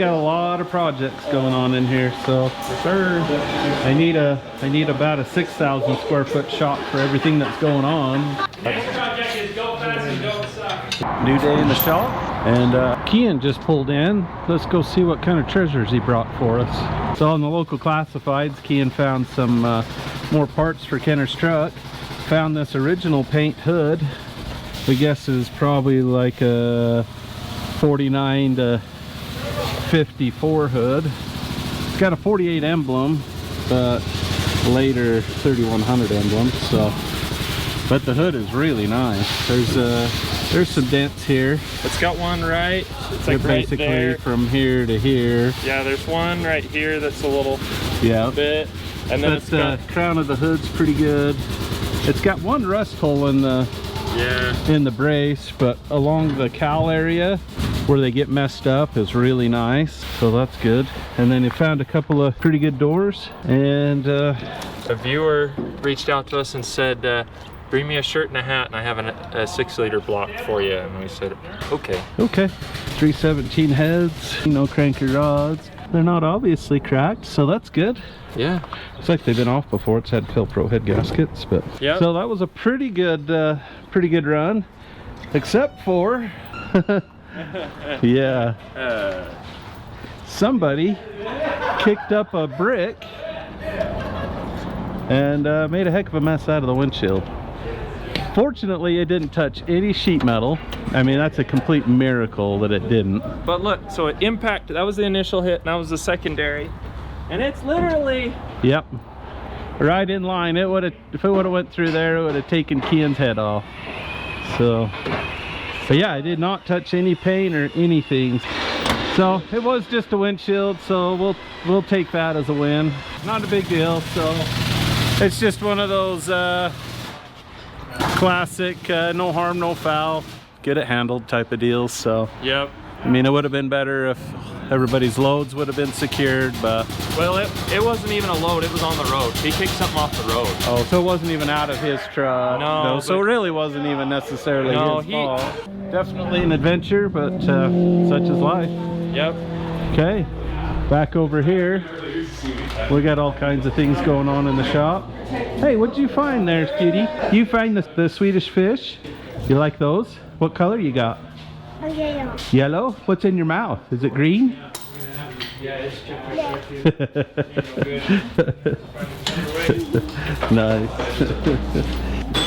got a lot of projects going on in here, so I need about a 6,000 square foot shop for everything that's going on. Next project is go fast and go suck. New day in the shop, and Kian just pulled in. Let's go see what kind of treasures he brought for us. So on the local classifieds, Kian found some more parts for Kenner's truck. Found this original paint hood. We guess is probably like a 49 to 54 hood. It's got a 48 emblem, but later 3100 emblem. So, but the hood is really nice. There's some dents here. It's got one right. It's like right basically there. From here to here. Yeah, there's one right here that's a little bit, and then but the crown of the hood's pretty good. It's got one rust hole in the brace, but along the cowl area where they get messed up is really nice, so that's good. And then he found a couple of pretty good doors, and a viewer reached out to us and said, bring me a shirt and a hat, and I have a 6-liter block for you. And we said, okay. 317 heads, no cranky rods. They're not obviously cracked, so that's good. Yeah, it's like they've been off before. It's had Pilpro head gaskets, but so that was a pretty good run, except for somebody kicked up a brick and made a heck of a mess out of the windshield. Fortunately, it didn't touch any sheet metal. I mean, that's a complete miracle that it didn't. But look, so it impacted, that was the initial hit, and that was the secondary. And it's literally... Yep. Right in line. It would have, if it would have went through there, it would have taken Kian's head off. So, but yeah, I did not touch any paint or anything. So it was just a windshield, so we'll take that as a win. Not a big deal. So it's just one of those classic no harm, no foul, get it handled type of deals. So yep. I mean, it would have been better if everybody's loads would have been secured, but... Well, it wasn't even a load, it was on the road. He kicked something off the road. Oh, so it wasn't even out of his truck. No, so it really wasn't even necessarily his fault. Definitely an adventure, but such is life. Yep. Okay, back over here. We got all kinds of things going on in the shop. Hey, what'd you find there, cutie? You find the Swedish fish? You like those? What color you got? Yellow. Yellow? What's in your mouth? Is it green? Nice.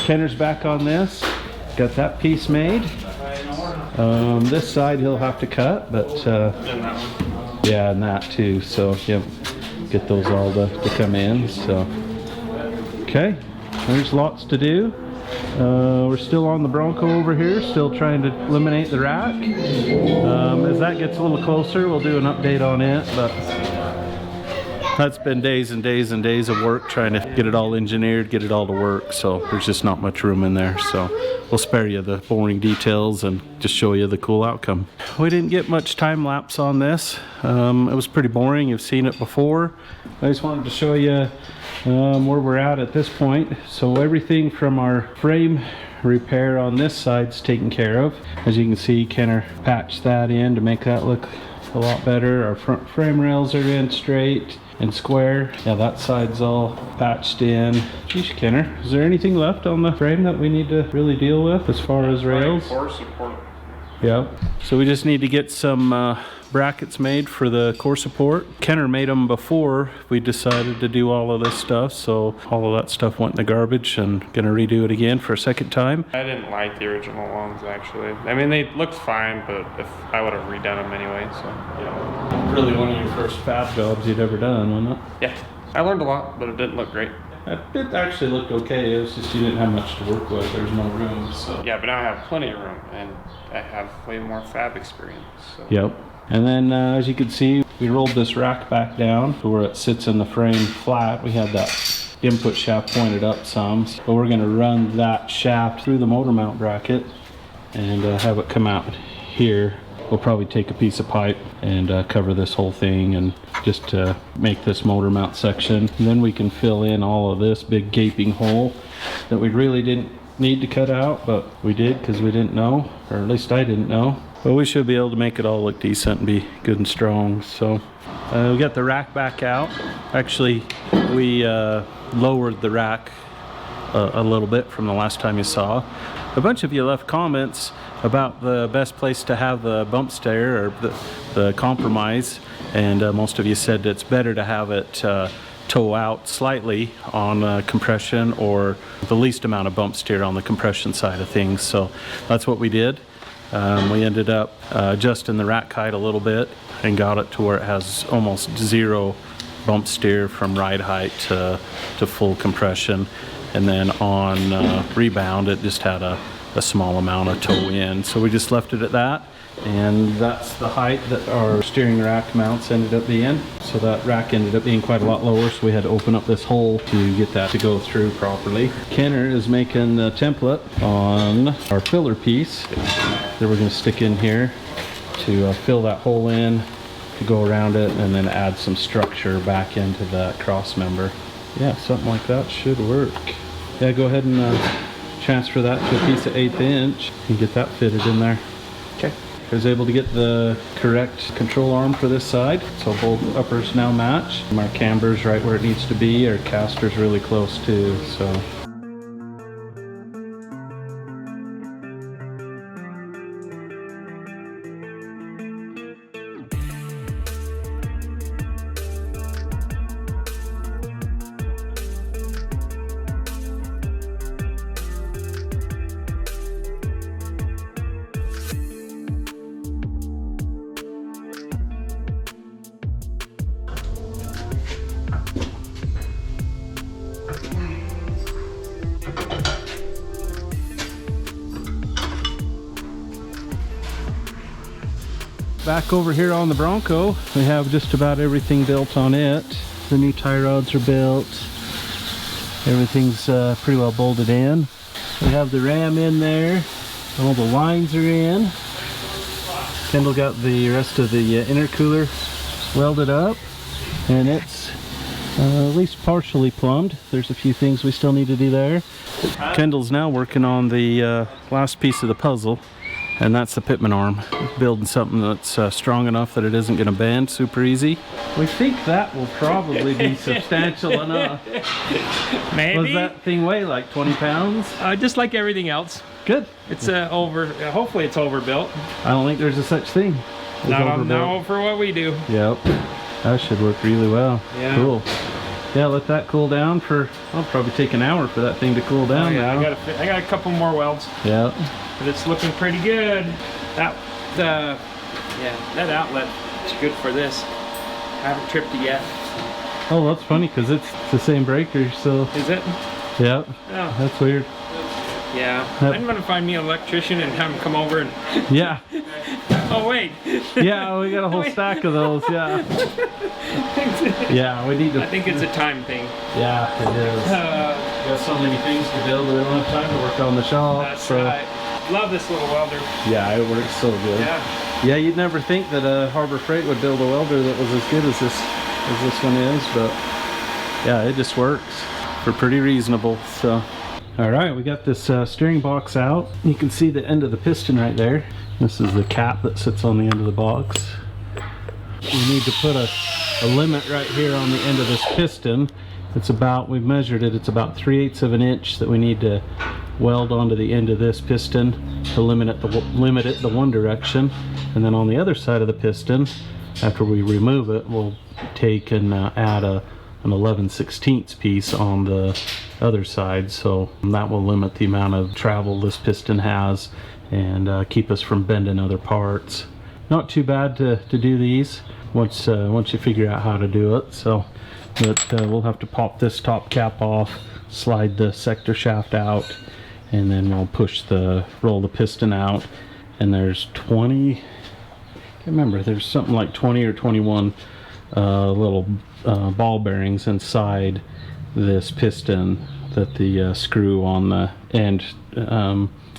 Kenner's back on this. Got that piece made. This side he'll have to cut, but yeah, and that too. So yep, get those all to come in. So okay, there's lots to do. We're still on the Bronco over here, still trying to eliminate the rack. As that gets a little closer, we'll do an update on it, but that's been days and days and days of work trying to get it all engineered, get it all to work, so there's just not much room in there. So we'll spare you the boring details and just show you the cool outcome. We didn't get much time lapse on this. It was pretty boring. You've seen it before. I just wanted to show you where we're at this point. So everything from our frame repair on this side's taken care of. As you can see, Kenner patched that in to make that look a lot better. Our front frame rails are in straight and square. Yeah, that side's all patched in. Geez, Kenner, is there anything left on the frame that we need to really deal with as far as rails? Core support. Yeah, so we just need to get some brackets made for the core support. Kenner made them before we decided to do all of this stuff, so all of that stuff went in the garbage, and gonna redo it again for a second time. I didn't like the original ones, actually. I mean, they looked fine, but if I would have redone them anyway, so yeah. Really one of your first fab jobs you'd ever done, wasn't it? Yeah, I learned a lot, but it didn't look great. It actually looked okay. It was just you didn't have much to work with. There's no room, so. Yeah, but now I have plenty of room, and I have way more fab experience. So. Yep. And then as you can see, we rolled this rack back down to where it sits in the frame flat. We had that input shaft pointed up some, but we're going to run that shaft through the motor mount bracket and have it come out here. We'll probably take a piece of pipe and cover this whole thing and just make this motor mount section. And then we can fill in all of this big gaping hole that we really didn't need to cut out, but we did because we didn't know, or at least I didn't know. But we should be able to make it all look decent and be good and strong. So we got the rack back out. Actually, we lowered the rack a little bit from the last time you saw. A bunch of you left comments about the best place to have the bump stair or the compromise, and most of you said it's better to have it toe out slightly on compression, or the least amount of bump steer on the compression side of things. So that's what we did. We ended up adjusting the rack height a little bit and got it to where it has almost zero bump steer from ride height to full compression. And then on rebound, it just had a small amount of toe in. So we just left it at that. And that's the height that our steering rack mounts ended up being. So that rack ended up being quite a lot lower, so we had to open up this hole to get that to go through properly. Kenner is making the template on our filler piece that we're going to stick in here to fill that hole in, to go around it, and then add some structure back into that cross member. Yeah, something like that should work. Yeah, go ahead and transfer that to a piece of 1/8 inch and get that fitted in there. Okay. I was able to get the correct control arm for this side, so both uppers now match. Our camber's right where it needs to be, our caster's really close too, so. Back over here on the Bronco, we have just about everything built on it. The new tie rods are built. Everything's pretty well bolted in. We have the ram in there. All the lines are in. Kendall got the rest of the intercooler welded up, and it's at least partially plumbed. There's a few things we still need to do there. Kendall's now working on the last piece of the puzzle, and that's the pitman arm. Building something that's strong enough that it isn't going to bend super easy. We think that will probably be substantial enough. Maybe. Does that thing weigh like 20 pounds? Just like everything else. Good. It's hopefully it's overbuilt. I don't think there's a such thing. Not for what we do. Yep. That should work really well. Yeah. Cool. Yeah, let that cool down for, I'll probably take an hour for that thing to cool down. Oh, yeah, now. I got a couple more welds. Yep. But it's looking pretty good. That outlet is good for this. I haven't tripped it yet. Oh, that's funny because it's the same breaker, so. Is it? Yep. Oh. That's weird. Yeah. Yep. I'm gonna find me an electrician and have him come over and. Yeah. Oh wait. Yeah, we got a whole stack of those. Yeah. Yeah, we need to. I think it's a time thing. Yeah, it is. We got so many things to build, we don't have time to work on the shop. That's so. right. Love this little welder. Yeah, it works so good. Yeah. Yeah, you'd never think that Harbor Freight would build a welder that was as good as this one is, but yeah, it just works for pretty reasonable. So, all right, we got this steering box out. You can see the end of the piston right there. This is the cap that sits on the end of the box. We need to put a limit right here on the end of this piston. It's about, we've measured it, it's about 3/8 of an inch that we need to weld onto the end of this piston to limit it the one direction. And then on the other side of the piston, after we remove it, we'll take and add an 11/16 piece on the other side, so that will limit the amount of travel this piston has and keep us from bending other parts. Not too bad to do these once you figure out how to do it. So, but we'll have to pop this top cap off, slide the sector shaft out, and then we'll roll the piston out. And there's 20, I can't remember, there's something like 20 or 21 little ball bearings inside this piston that the screw on the end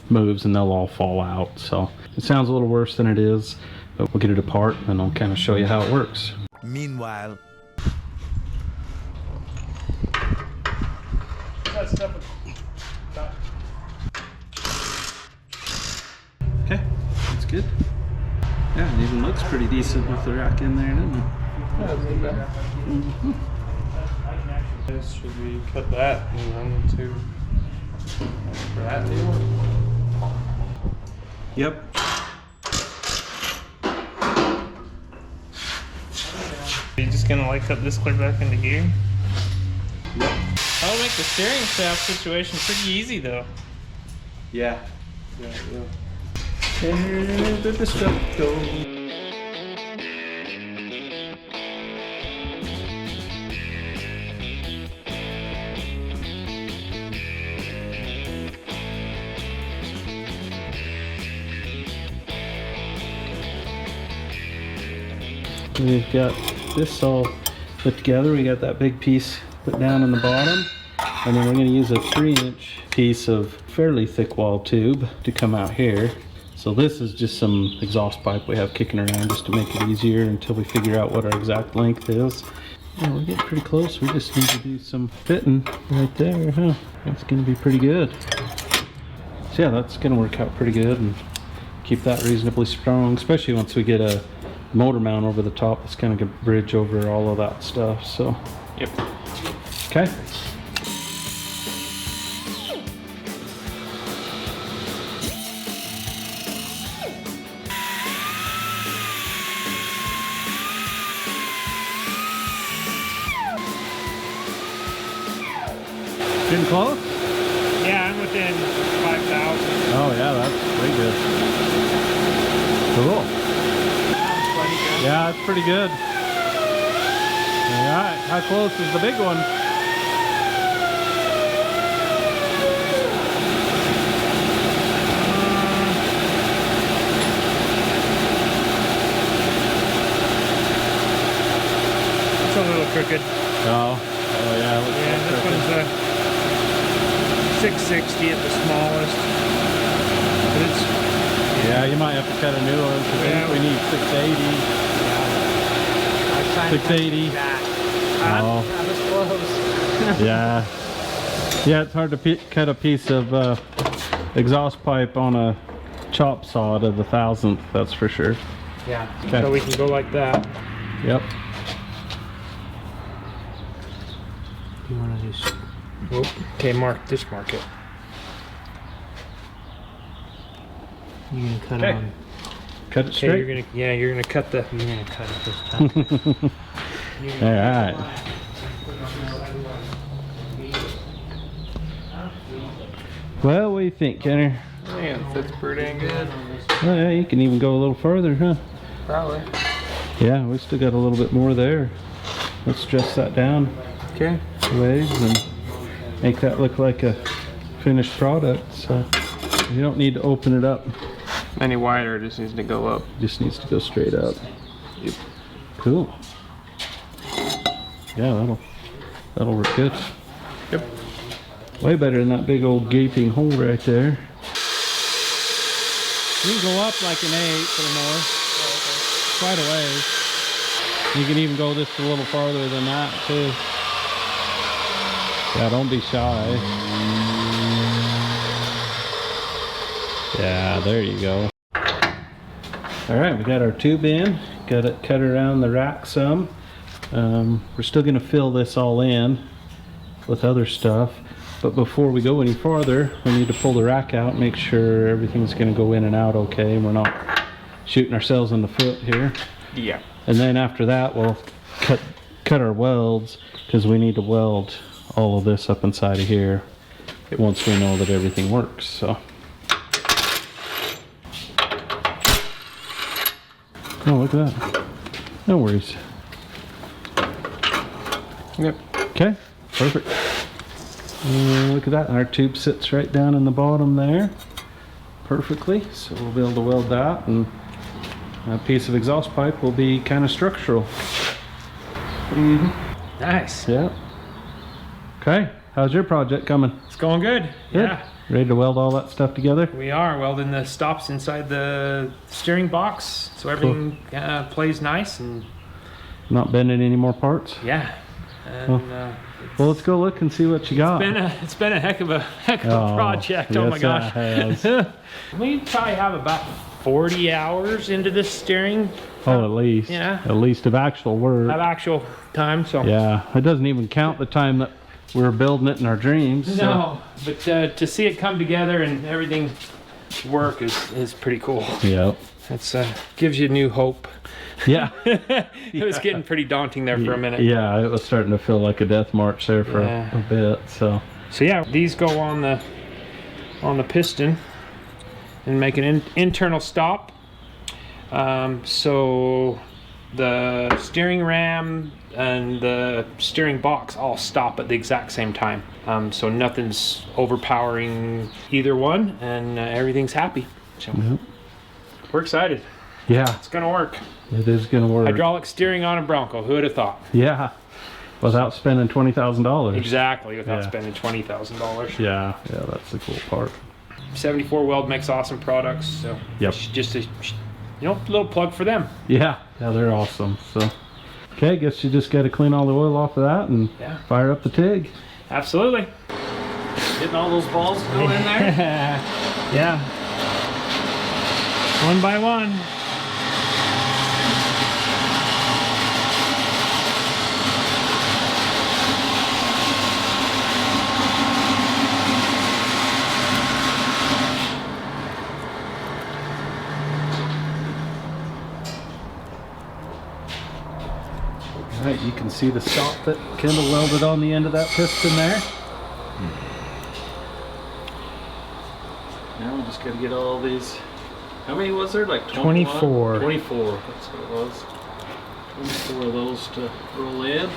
moves, and they'll all fall out. So it sounds a little worse than it is, but we'll get it apart and I'll kind of show you how it works. Meanwhile, Okay, that's good. Yeah, it even looks pretty decent with the rack in there, doesn't it? This, should we cut that and run to that deal? Yep. Are you just gonna like cut this clear back into gear? Yep. That'll make the steering shaft situation pretty easy though. Yeah. Yeah. And the destructo. We've got this all put together. We got that big piece put down in the bottom, and then we're going to use a 3-inch piece of fairly thick wall tube to come out here. So this is just some exhaust pipe we have kicking around just to make it easier until we figure out what our exact length is. Yeah, we're getting pretty close. We just need to do some fitting right there, huh? That's going to be pretty good. So yeah, that's going to work out pretty good and keep that reasonably strong, especially once we get a motor mount over the top. It's kind of a bridge over all of that stuff. So Yep. okay. Getting close? Yeah, I'm within 5,000. Oh yeah, that's pretty good. Cool. Yeah, it's pretty good. All right, how close is the big one? It's a little crooked. Oh yeah, looks Yeah, this one's a 660 at the smallest. But it's yeah, you might have to cut a new one because I think we need 680. 680. Oh. Yeah. Yeah, it's hard to cut a piece of exhaust pipe on a chop saw to the 1,000th, that's for sure. yeah. Okay. So we can go like that. Yep. You want to just? Okay, mark it. You're gonna cut Okay. on. Cut it Okay, straight. you're gonna cut it this time. All right. Well, what do you think, Kenner? Man, fits pretty dang good. Oh yeah, you can even go a little further, huh? Probably. Yeah, we still got a little bit more there. Let's dress that down Okay. ways and make that look like a finished product. So you don't need to open it up. Any wider, it just needs to go up. It just needs to go straight up. Yep. Cool. Yeah, that'll work good. Yep. Way better than that big old gaping hole right there. You can go up like an 8 or more. Quite a ways. You can even go just a little farther than that too. Yeah, don't be shy. Yeah, there you go. All right, we got our tube in. Got it cut around the rack some. We're still gonna fill this all in with other stuff. But before we go any farther, we need to pull the rack out, make sure everything's gonna go in and out okay, and we're not shooting ourselves in the foot here. Yeah. And then after that, we'll cut our welds, because we need to weld all of this up inside of here once we know that everything works. So. Oh, look at that. No worries. Yep. Okay, perfect. Look at that, our tube sits right down in the bottom there perfectly, so we'll be able to weld that, and a piece of exhaust pipe will be kind of structural. Nice. Yeah. Okay, how's your project coming? It's going good. Yeah. Ready to weld all that stuff together? We are welding the stops inside the steering box, so everything plays nice and Not bending any more parts? yeah. And Well, let's go look and see what you got. it's been a heck of a Oh, project. Oh my yes, gosh. it has. We probably have about 40 hours into this steering. Oh, at least. Yeah. At least of actual work. Of actual time, so. Yeah, it doesn't even count the time that we were building it in our dreams. So. No, but to see it come together and everything work is pretty cool. Yep. It's gives you new hope. Yeah. It was getting pretty daunting there for a minute. Yeah, it was starting to feel like a death march there for Yeah. a bit. So yeah, these go on the piston and make an internal stop. So the steering ram and the steering box all stop at the exact same time. So nothing's overpowering either one, and everything's happy. So we're excited. yeah, It's gonna work. it is gonna work. Hydraulic steering on a Bronco. Who would have thought? Yeah, without spending $20,000. Exactly, without Yeah. spending $20,000. Yeah, that's the cool part. 74 Weld makes awesome products. So Yep. just a little plug for them. Yeah, they're awesome. So, okay, guess you just got to clean all the oil off of that and Yeah. fire up the TIG. Absolutely. Getting all those balls to go in there. Yeah. One by one. All right, you can see the stop that Kendall welded on the end of that piston there. Now we just got to get all these. How many was there? Like 24. 24. That's what it was. 24 of those to roll in.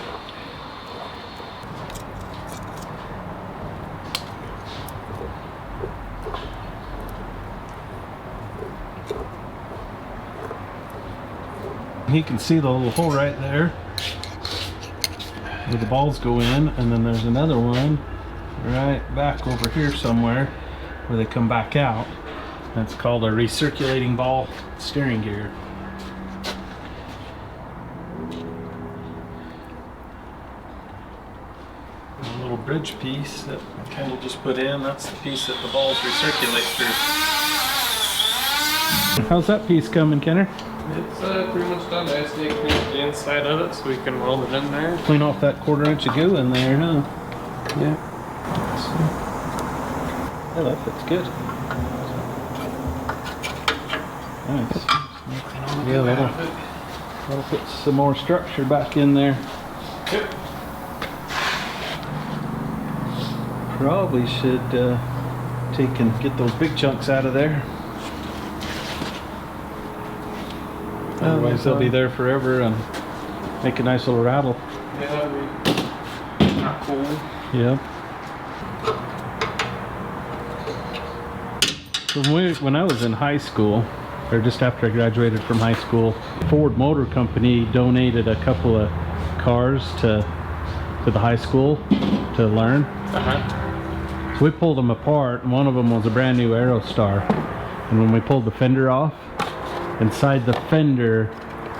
You can see the little hole right there where the balls go in, and then there's another one right back over here somewhere where they come back out. That's called a recirculating ball steering gear. A little bridge piece that Kendall just put in, that's the piece that the balls recirculate through. How's that piece coming, Kenner? It's pretty much done. I just need to clean the inside of it so we can weld it in there. Clean off that 1/4 inch of goo in there, huh? Yeah. Yeah, that fits good. Nice. Yeah, that'll put some more structure back in there. Yep. Probably should take and get those big chunks out of there. Otherwise they'll be there forever and make a nice little rattle. Yeah, that'd be not cool. Yeah. So when I was in high school, or just after I graduated from high school, Ford Motor Company donated a couple of cars to the high school to learn. So we pulled them apart, and one of them was a brand new Aerostar. And when we pulled the fender off, inside the fender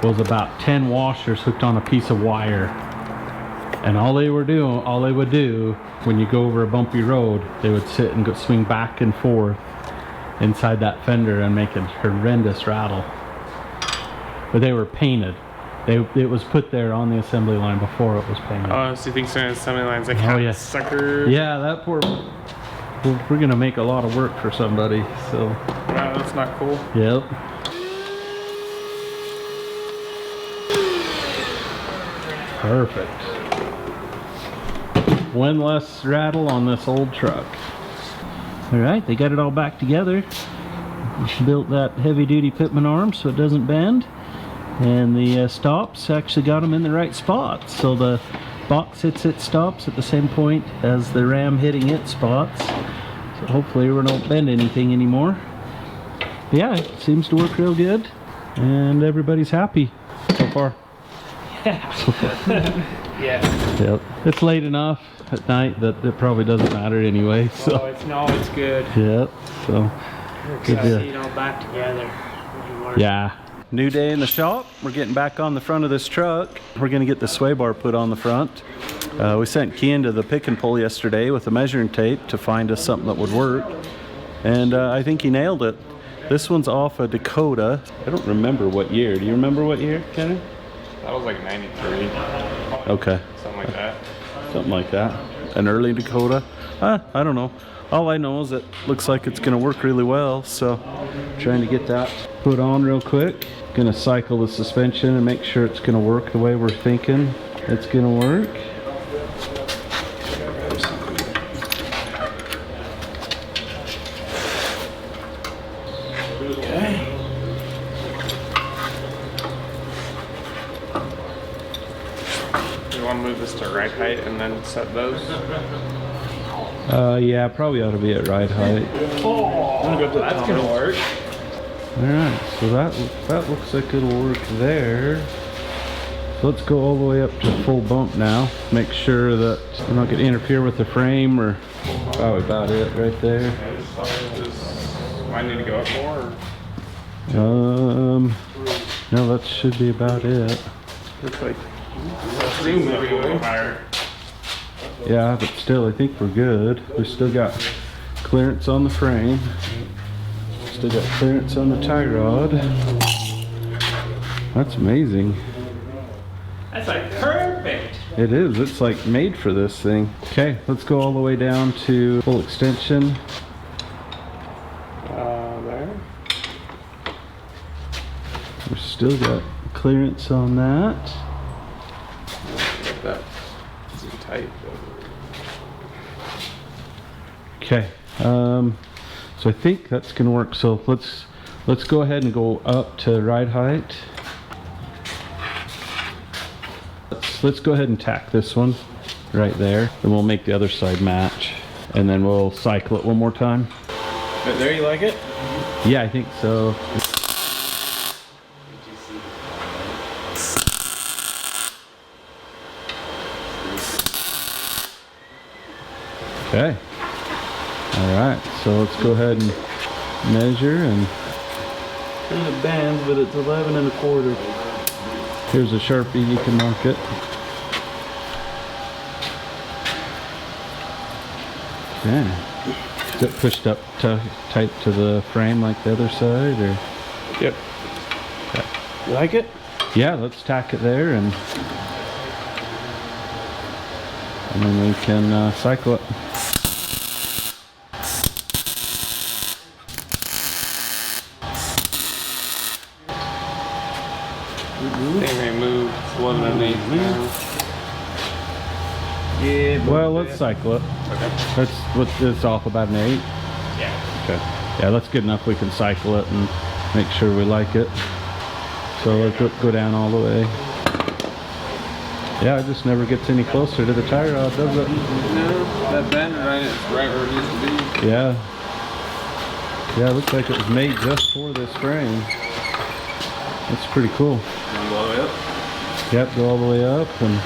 was about 10 washers hooked on a piece of wire. And all they would do when you go over a bumpy road, they would sit and go swing back and forth inside that fender and make a horrendous rattle. But they were painted. It was put there on the assembly line before it was painted. Oh, so you think so many lines like Oh, yeah. sucker? Yeah, that poor. We're gonna make a lot of work for somebody. So. Wow, that's not cool. Yep. Perfect. One less rattle on this old truck. All right, they got it all back together. Built that heavy-duty pitman arm so it doesn't bend, and the stops actually got them in the right spot. So the box hits its stops at the same point as the ram hitting its spots. So hopefully we don't bend anything anymore. But yeah, it seems to work real good, and everybody's happy so far. Yeah. Yep. It's late enough at night that it probably doesn't matter anyway. So. Oh, it's good. Yep. So. Good to see it all back together. Yeah. New day in the shop. We're getting back on the front of this truck. We're going to get the sway bar put on the front. We sent Kian to the pick and pull yesterday with a measuring tape to find us something that would work. And I think he nailed it. This one's off a Dakota. I don't remember what year. Do you remember what year, Kenny? That was like 93. Okay. Something like that. Something like that. An early Dakota. I don't know. All I know is it looks like it's gonna work really well. So trying to get that put on real quick. Gonna cycle the suspension and make sure it's gonna work the way we're thinking it's gonna work. You want to move this to ride height and then set those? Yeah, probably ought to be at ride height. That's gonna work. Alright, so that looks like it'll work there. So let's go all the way up to full bump now. Make sure that we're not going to interfere with the frame, or probably about it right there. Do I need to go up more? Or? No, that should be about it. Looks like room a little higher. Yeah, but still, I think we're good. We still got clearance on the frame. Still got clearance on the tie rod. That's amazing. That's like perfect. It is. It's like made for this thing. Okay, let's go all the way down to full extension. There. We've still got clearance on that. Get that too tight. Okay, so I think that's gonna work. So let's go ahead and go up to ride height. Let's go ahead and tack this one right there, and we'll make the other side match, and then we'll cycle it one more time. But there, you like it? Yeah, I think so. Okay. All right, so let's go ahead and measure, and in the bands, but it's 11 1/4. Here's a Sharpie, you can mark it. Okay. Is it pushed up tight to the frame like the other side, or? Yep. Okay. You like it? Yeah, let's tack it there, and then we can cycle it. They may move 11 1/8 now. Yeah. Well, let's cycle it. Okay. Let's it's off about an 8. Yeah. Okay. Yeah, that's good enough. We can cycle it and make sure we like it. So let's go down all the way. Yeah, it just never gets any closer to the tie rod, does it? No, that bend right, it's right where it needs to be. Yeah. Yeah, it looks like it was made just for this frame. That's pretty cool. Go all the way up. Yep, go all the way up, and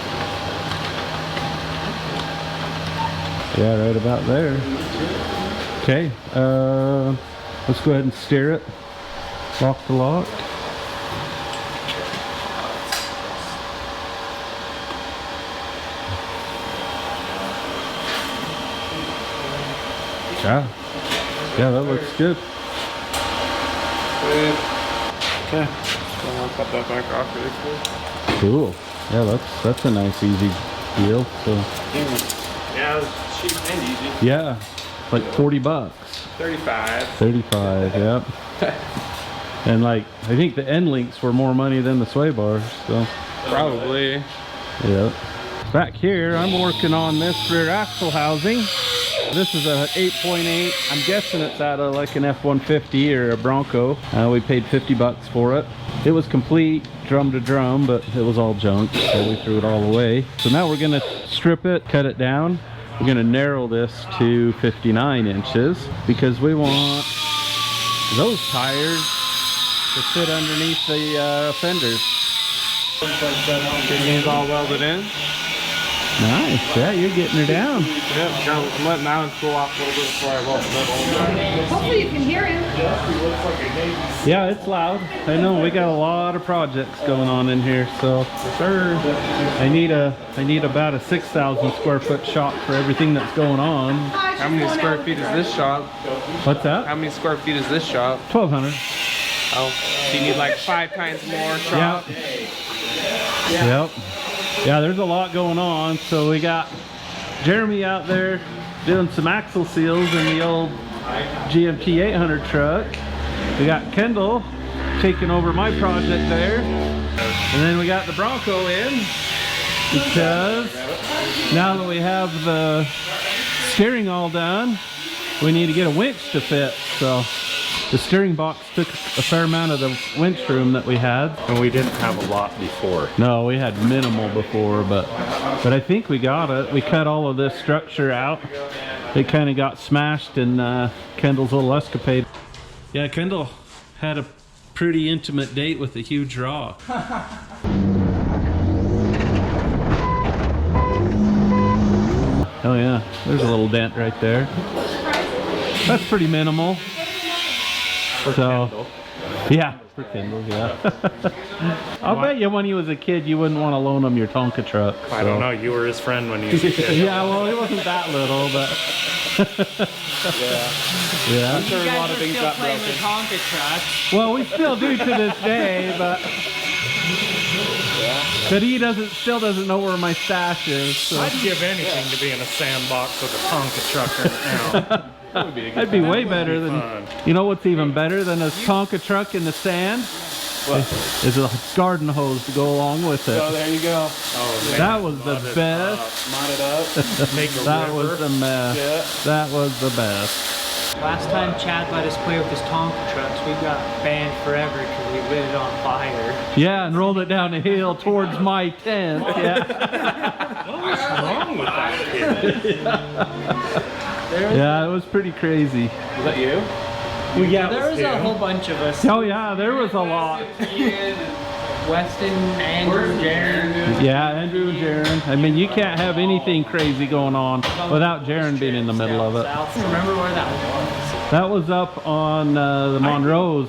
yeah, right about there. Okay, let's go ahead and steer it. Lock the lock. Yeah, yeah, that looks good. Okay. So I'll cut that back off really quick. Cool. Yeah, that's a nice easy deal. So Yeah, it's cheap and easy. yeah, like 40 bucks. 35. 35. Yep. And like I think the end links were more money than the sway bars. So Probably. yeah. Back here, I'm working on this rear axle housing. This is a 8.8. I'm guessing it's out of like an F-150 or a Bronco. We paid 50 bucks for it. It was complete, drum to drum, but it was all junk, so we threw it all away. So now we're gonna strip it, cut it down. We're gonna narrow this to 59 inches because we want those tires to fit underneath the fenders. Everything's all welded in. Nice. Yeah, you're getting her down. Yeah, I'm letting that one cool off a little bit before I roll the middle. Hopefully you can hear him. Yeah, it's loud. I know we got a lot of projects going on in here, so sure. I need about a 6,000 square foot shop for everything that's going on. How many square feet is this shop? What's that? How many square feet is this shop? 1,200. Oh, so you need like 5 times more shop? Yep. Yeah, there's a lot going on. So we got Jeremy out there doing some axle seals in the old GMT 800 truck. We got Kendall taking over my project there. And then we got the Bronco in because now that we have the steering all done, we need to get a winch to fit. So the steering box took a fair amount of the winch room that we had. And we didn't have a lot before. No, we had minimal before, but I think we got it. We cut all of this structure out. It kind of got smashed in Kendall's little escapade. Yeah, Kendall had a pretty intimate date with a huge rock. Oh yeah, there's a little dent right there. That's pretty minimal. So, yeah, for Kendall, yeah. I'll bet you when he was a kid, you wouldn't want to loan him your Tonka truck. So. I don't know, you were his friend when he was a kid. Yeah, well, it wasn't that little, but... yeah. I'm sure a lot of things got broken. Tonka trucks. Well, we still do to this day, but... But he still doesn't know where my stash is. So. I'd give anything to be in a sandbox with a Tonka truck right now. That'd be way better than... fun. You know what's even better than a Tonka truck in the sand? What? Is a garden hose to go along with it. Oh, there you go. Oh, man. That was the best. Mod it up. Make a That river. was the best. Yeah. That was the best. Last time Chad let us play with his Tonka trucks, we got banned forever because we lit it on fire. Yeah, and rolled it down the hill towards my tent. Yeah. What's wrong with that kid? Yeah, it was pretty crazy. Was that you? Well, yeah, there was a whole bunch of us. Oh yeah, there was a lot. Weston, Andrew, Jaron. Yeah, Andrew and Jaron. I mean, you can't have anything crazy going on without Jaron being in the middle of it. I don't remember where that was. That was up on the Monroe's,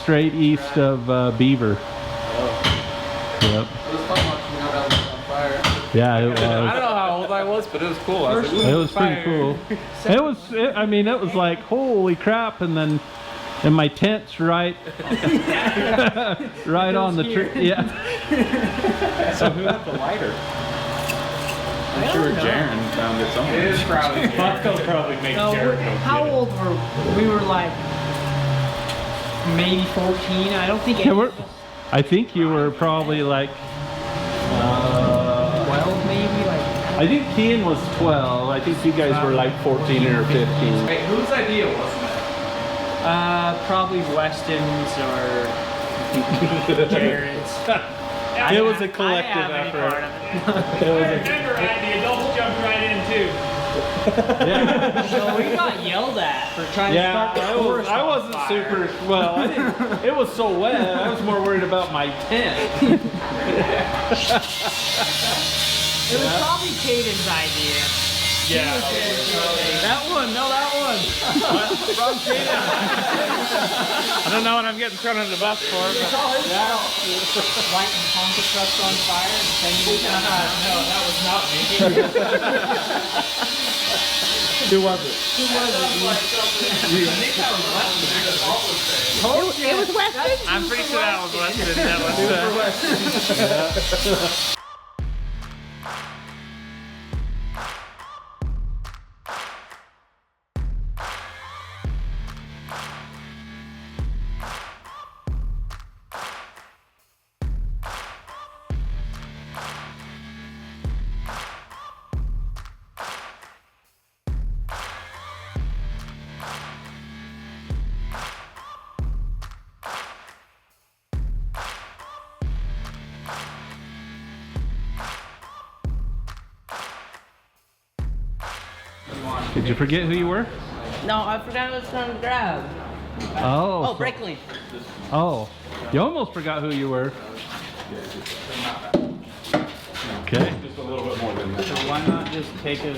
straight east of Beaver. Yep. It was fun watching how that was on fire. Yeah, it I don't was. know how old I was, but it was cool. I was like, It was pretty cool. I mean, it was like, holy crap, and then and my tent's right right on the tree. Yeah. so who had the lighter? I'm sure Jaron found it somewhere. It is probably Bucko probably make No, Jared go how get it. old were we? We were like maybe 14. I don't think Yeah, any we're- of us- I think you were probably like 12 maybe. Like I think Kean was 12. I think you guys were like 14 or 15. Wait, whose idea wasn't it? probably Weston's or Jared's. It was a collective effort. It was a, The adults jumped right in too. yeah. So we got yelled at for trying to Yeah, start the forest I on wasn't fire. super, well, I didn't, it was so wet, I was more worried about my tent. It was probably Caden's idea. Yeah. That one, no, that one. From Kaden. I don't know what I'm getting thrown under the bus for. It's all his fault. Lighting Tonka trucks on fire and sending it down. No, that was not me. Who was it? It was Weston. I'm pretty sure that was Weston. That was Did you forget who you were? No, I forgot what I was trying to grab. Oh. Oh, brake link. Oh. You almost forgot who you were. Okay. little bit more than that. So why not just take a...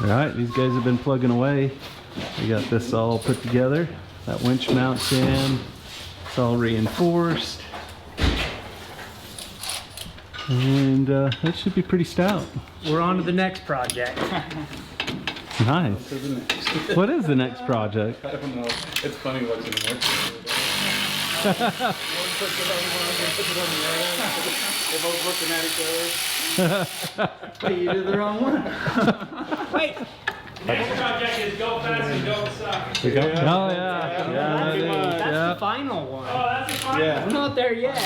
All right, these guys have been plugging away. We got this all put together. That winch mounts in. It's all reinforced. And that should be pretty stout. We're on to the next project. Nice. What is the next project? I don't know. It's funny watching them work. They're both looking at each other. Wait, you did the wrong one. Wait. Next project is go fast and go suck. Oh yeah. That's the final one. Oh, that's the final. Yeah. We're not there yet.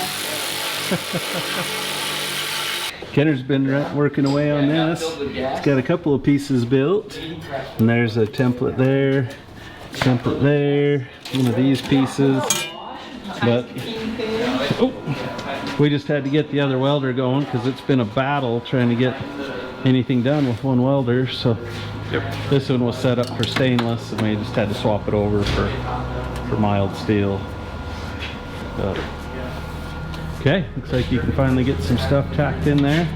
Kenner's been working away on this. It's got a couple of pieces built. And there's a template there, one of these pieces. But we just had to get the other welder going because it's been a battle trying to get anything done with one welder. So this one was set up for stainless and we just had to swap it over for mild steel. Okay, looks like you can finally get some stuff tacked in there.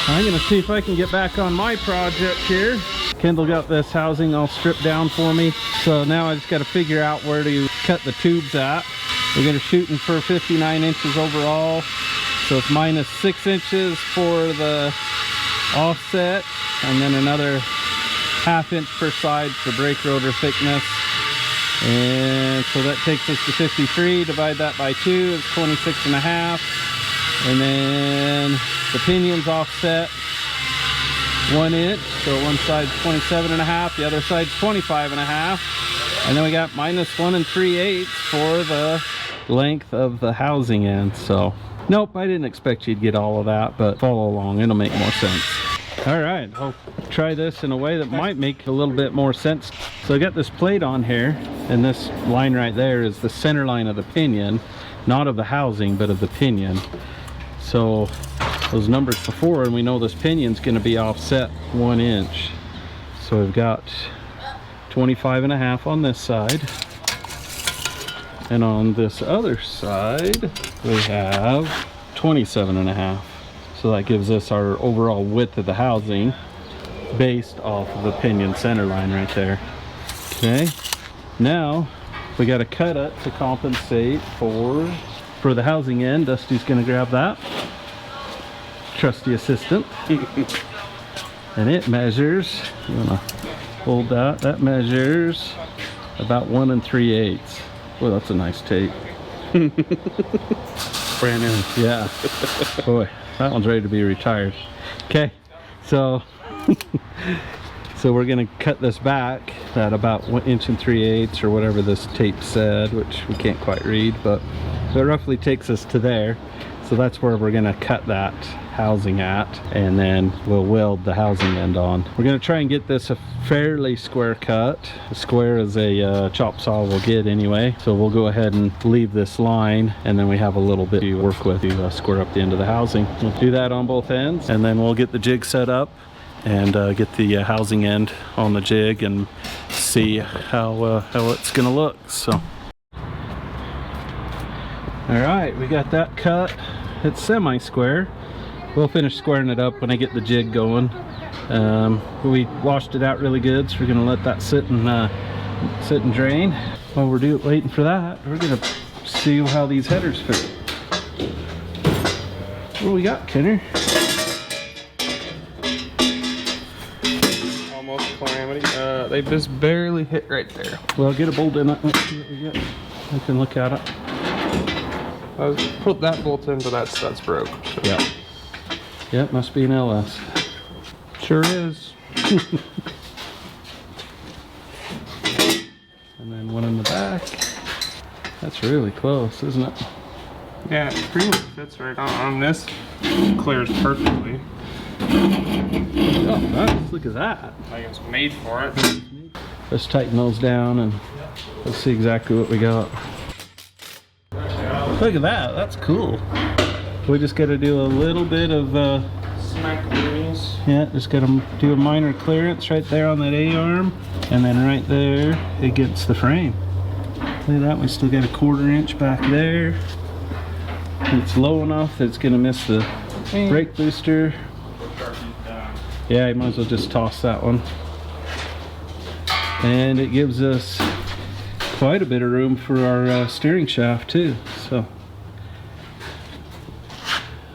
I'm gonna see if I can get back on my project here. Kendall got this housing all stripped down for me. So now I just gotta figure out where to cut the tubes at. We're gonna shooting for 59 inches overall. So it's minus 6 inches for the offset and then another ½ inch per side for brake rotor thickness. And so that takes us to 53. Divide that by 2, it's 26.5. And then the pinion's offset 1 inch, so one side's 27.5, the other side's 25.5. And then we got minus 1 3/8 for the length of the housing end. So nope, I didn't expect you'd get all of that, but follow along, it'll make more sense. All right, I'll try this in a way that might make a little bit more sense. So I got this plate on here, and this line right there is the center line of the pinion, not of the housing, but of the pinion. So those numbers before, and we know this pinion's going to be offset 1 inch. So we've got 25.5 on this side, and on this other side we have 27.5. So that gives us our overall width of the housing based off of the pinion center line right there. Okay, now we got to cut it to compensate for the housing end. Dusty's going to grab that. Trusty assistant. And it measures, you want to hold that, that measures about 1 3/8. Well, that's a nice tape. Brand new. Yeah. Boy, that one's ready to be retired. Okay, so so we're gonna cut this back at about 1 3/8 or whatever this tape said, which we can't quite read, but it roughly takes us to there. So that's where we're gonna cut that housing at, and then we'll weld the housing end on. We're gonna try and get this a fairly square cut, as square as a chop saw will get anyway. So we'll go ahead and leave this line, and then we have a little bit to work with to square up the end of the housing. We'll do that on both ends, and then we'll get the jig set up and get the housing end on the jig and see how it's gonna look. So all right, we got that cut. It's semi-square. We'll finish squaring it up when I get the jig going. We washed it out really good, so we're gonna let that sit and drain. While we're waiting for that, we're gonna see how these headers fit. What do we got, Kenner? Almost calamity. They just barely hit right there. Well, get a bolt in it. Let's see what we got. I can look at it. I put that bolt in, but that's broke. So. Yeah. Yep, must be an LS. Sure is. And then one in the back. That's really close, isn't it? Yeah, it pretty much fits right on this. Clears perfectly. Oh, nice. Look at that. Like it's made for it. let's tighten those down and let's see exactly what we got. Look at that, that's cool. We just got to do a little bit of Smack the wheels. yeah, just got to do a minor clearance right there on that A-arm, and then right there against the frame. Look at that, we still got a 1/4 inch back there. It's low enough that it's going to miss the brake booster. Yeah, you might as well just toss that one. And it gives us quite a bit of room for our steering shaft too, so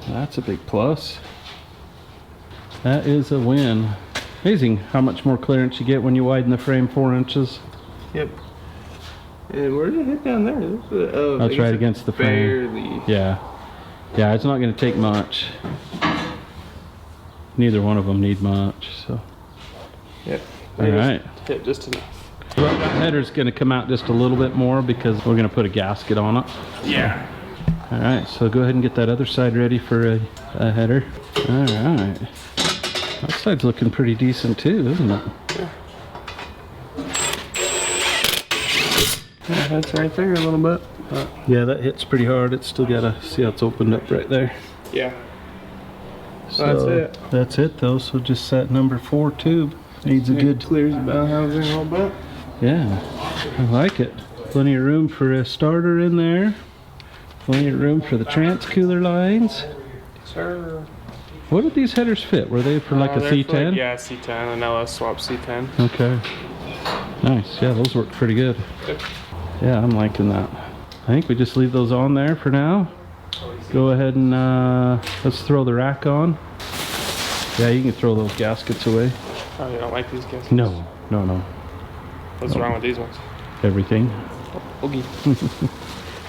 that's a big plus. That is a win. Amazing how much more clearance you get when you widen the frame 4 inches. Yep. And where did it hit down there? Oh, That's right against the frame. Barely. Yeah. Yeah, it's not going to take much. Neither one of them need much, so. Yep. All right. Hit just enough. Well, that header's going to come out just a little bit more because we're going to put a gasket on it. Yeah. All right, so go ahead and get that other side ready for a header. All right. That side's looking pretty decent too, isn't it? Yeah, that's right there a little bit. Yeah, that hits pretty hard. It's still got to see how it's opened up right there. Yeah. So That's it. That's it though, so just that number 4 tube needs a good... Clears the bell housing a little bit. Yeah, I like it. Plenty of room for a starter in there. Plenty of room for the transcooler lines. Sir. What did these headers fit? Were they for like a They're C10? like, yeah, C10, an LS swap C10. Okay. Nice. Yeah, those work pretty good. Yeah, I'm liking that. I think we just leave those on there for now. Go ahead and let's throw the rack on. Yeah, you can throw those gaskets away. Oh, you don't like these guys? No, no, no. What's wrong with these ones? Everything. Oogie.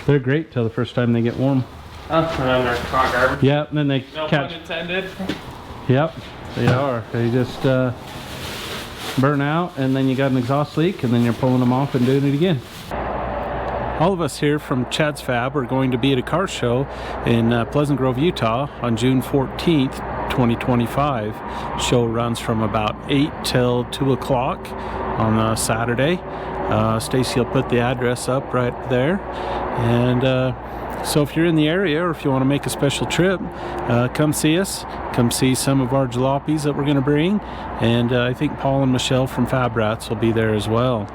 They're great till the first time they get warm. And then they're hot garbage. Yeah, and then they No catch. pun intended. Yep, they are. They just burn out, and then you got an exhaust leak, and then you're pulling them off and doing it again. All of us here from chadsfab are going to be at a car show in Pleasant Grove, Utah on June 14th, 2025. Show runs from about 8 till 2 o'clock on Saturday. Stacy will put the address up right there. And so if you're in the area or if you want to make a special trip, come see us. Come see some of our jalopies that we're going to bring. And I think Paul and Michelle from FabRats will be there as well.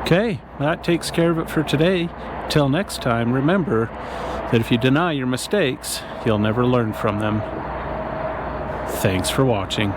Okay, that takes care of it for today. Till next time, remember that if you deny your mistakes, you'll never learn from them. Thanks for watching.